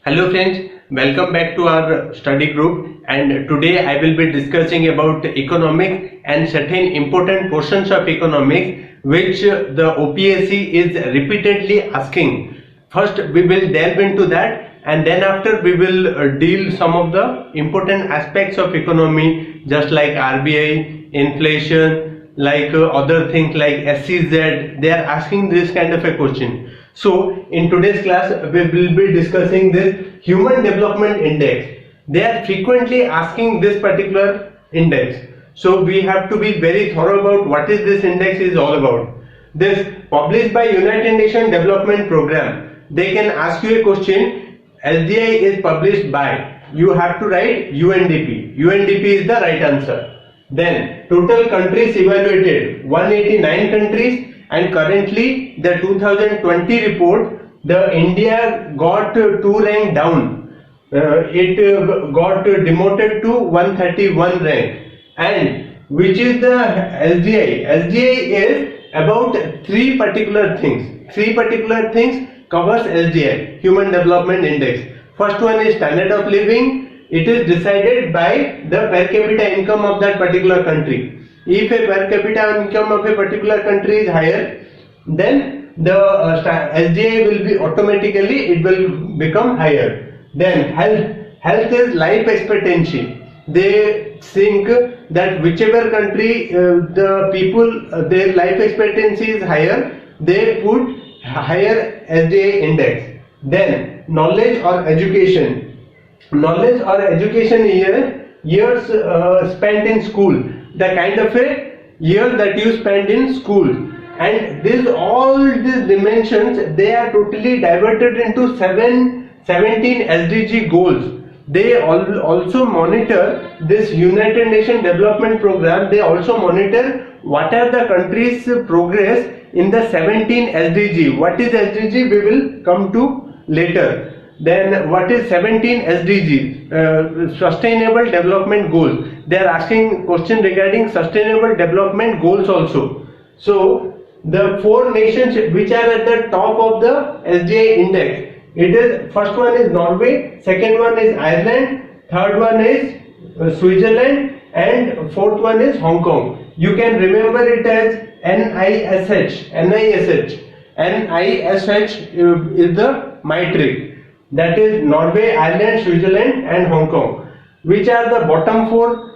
Hello friends, welcome back to our study group, and today I will be discussing about economics and certain important portions of economics which the OPSC is repeatedly asking. First we will delve into that, and then after we will deal some of the important aspects of economy just like RBI, inflation, like other things like SCZ. They are asking this kind of a question. So in today's class we will be discussing this Human Development Index. They are frequently asking this particular index. So we have to be very thorough about what is this index is all about. This published by United Nations Development Program. They can ask you a question. SDI is published by. You have to write UNDP. UNDP is the right answer. Then total countries evaluated 189 countries. And currently the 2020 report, the India got 2 rank down. It got demoted to 131 rank. And which is the SDI? SDI is about 3 particular things. 3 particular things covers SDI, Human Development Index. First one is standard of living. It is decided by the per capita income of that particular country. If a per capita income of a particular country is higher, then the SDI will be automatically, it will become higher. Then health is life expectancy. They think that whichever country the people their life expectancy is higher, they put higher SDI index. Then knowledge or education. Knowledge or education years spent in school. The kind of a year that you spend in school, and all these dimensions, they are totally diverted into 17 SDG goals. They also monitor this United Nations Development Program. They also monitor what are the countries' progress in the 17 SDG. What is SDG? We will come to later. Then what is 17 SDGs? Sustainable Development Goals. They are asking question regarding Sustainable Development Goals also. So the 4 nations which are at the top of the SDI index, it is first one is Norway, second one is Ireland, third one is Switzerland, and fourth one is Hong Kong. You can remember it as NISH. NISH is the metric. That is Norway, Ireland, Switzerland and Hong Kong. Which are the bottom 4?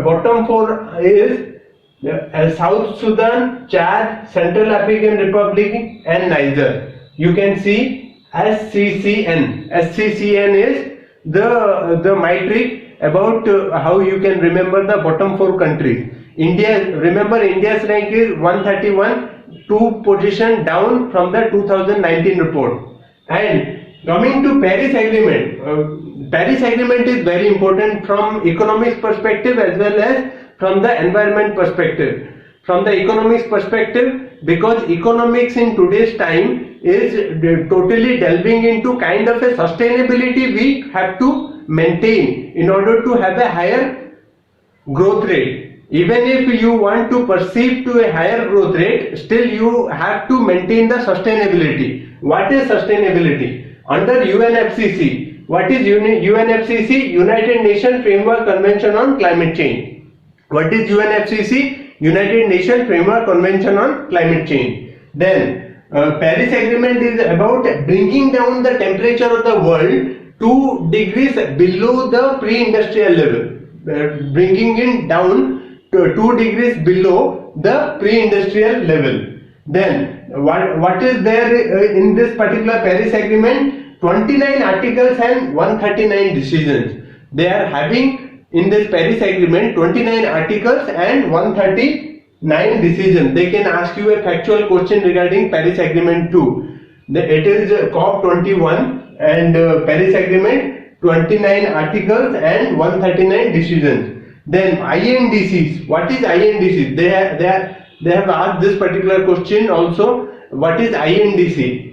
Bottom 4 is South Sudan, Chad, Central African Republic and Niger. You can see SCCN. SCCN is the metric about how you can remember the bottom 4 countries. India, remember India's rank is 131, 2 position down from the 2019 report. And coming to Paris Agreement, Paris Agreement is very important from economics perspective as well as from the environment perspective. From the economics perspective, because economics in today's time is totally delving into kind of a sustainability we have to maintain in order to have a higher growth rate. Even if you want to perceive to a higher growth rate, still you have to maintain the sustainability. What is sustainability? Under UNFCCC, what is UNFCCC? United Nations Framework Convention on Climate Change. What is UNFCCC? United Nations Framework Convention on Climate Change. Then Paris Agreement is about bringing down the temperature of the world 2 degrees below the pre-industrial level, bringing it down to 2 degrees below the pre-industrial level. Then what is there in this particular Paris Agreement? 29 articles and 139 decisions. They are having in this Paris Agreement 29 articles and 139 decisions. They can ask you a factual question regarding Paris Agreement too. It is COP21 and Paris Agreement, 29 articles and 139 decisions. Then INDCs. What is INDCs? They have asked this particular question also. What is INDC?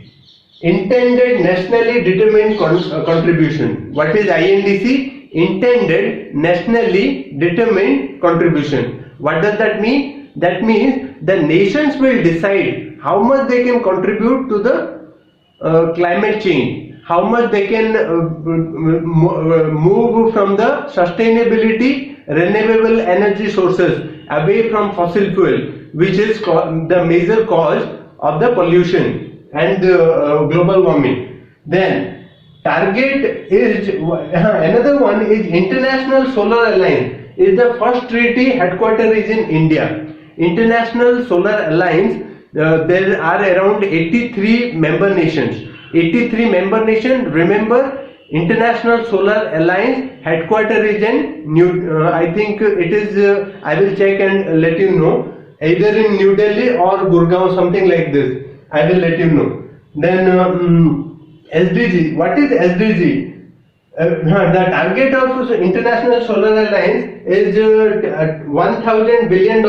Intended Nationally Determined Contribution. What is INDC? Intended Nationally Determined Contribution. What does that mean? That means the nations will decide how much they can contribute to the climate change. how much they can move from the sustainability, renewable energy sources away from fossil fuel, which is the major cause of the pollution and global warming. Then target is another one is International Solar Alliance is the first treaty, headquarter is in India. International Solar Alliance, there are around 83 member nations. 83 member nations. Remember, International Solar Alliance headquarter is in I think it is, I will check and let you know, either in New Delhi or Gurgaon, something like this. I will let you know. Then SDG, what is SDG? The target of International Solar Alliance is $1,000 billion,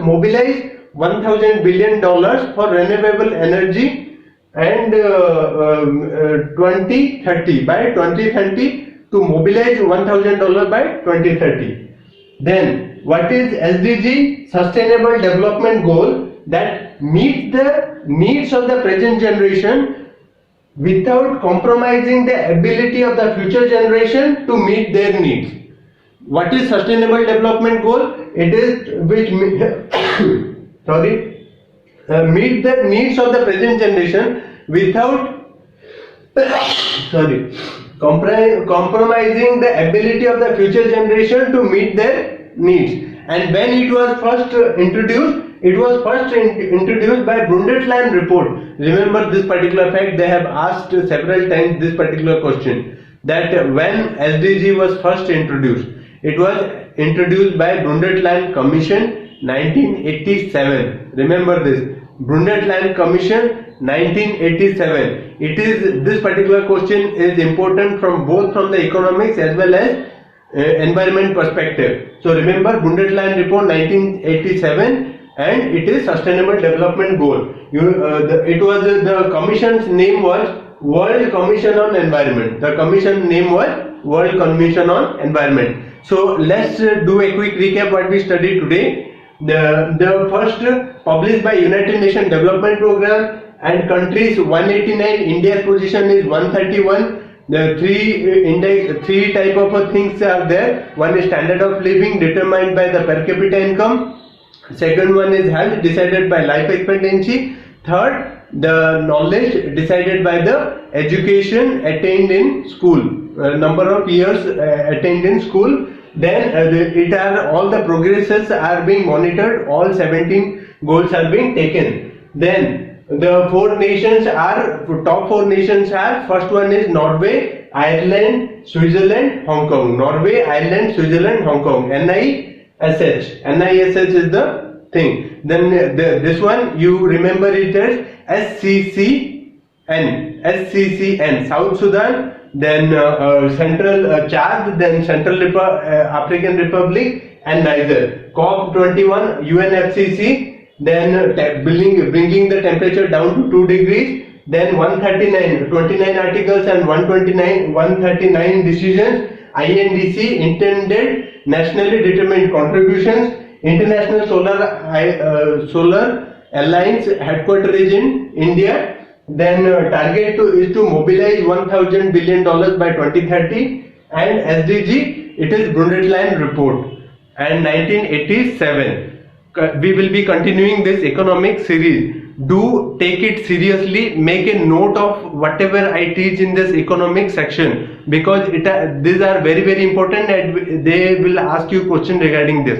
mobilize $1,000 billion for renewable energy and 2030, by 2030 to mobilize $1,000 by 2030. Then what is SDG? Sustainable Development Goal that meets the needs of the present generation without compromising the ability of the future generation to meet their needs. What is Sustainable Development Goal? It is which meet the needs of the present generation without compromising the ability of the future generation to meet their needs. And when it was first introduced, it was first introduced by Brundtland report. Remember this particular fact, they have asked several times this particular question, that when SDG was first introduced, it was introduced by Brundtland Commission 1987. Remember this, Brundtland Commission 1987. It is, this particular question is important from both from the economics as well as environment perspective. So remember Brundtland report 1987, and it is Sustainable Development Goal. It was the commission's name was World Commission on Environment. The commission name was World Commission on Environment. So let's do a quick recap what we studied today. The first published by United Nations Development Program and countries 189. India's position is 131. The three type of things are there. One is standard of living determined by the per capita income. Second one is health decided by life expectancy. Third, the knowledge decided by the education attained in school, number of years attained in school. Then it are all the progresses are being monitored, all 17 goals are being taken. Then the four nations are, top four nations are, first one is Norway, Ireland, Switzerland, Hong Kong. Norway, Ireland, Switzerland, Hong Kong. NISH is the thing. Then this one you remember it as SCCN, South Sudan, then Central Chad, then Central African Republic and Niger. COP21, UNFCCC, then bringing the temperature down to 2 degrees, then 29 articles and 139 decisions, INDC, intended nationally determined contributions. International Solar Alliance headquarters is in India. Then target is to mobilize $1,000 billion by 2030, and SDG, it is Brundtland report and 1987. We will be continuing this economic series. Do take it seriously, make a note of whatever I teach in this economic section, because these are very important and they will ask you question regarding this.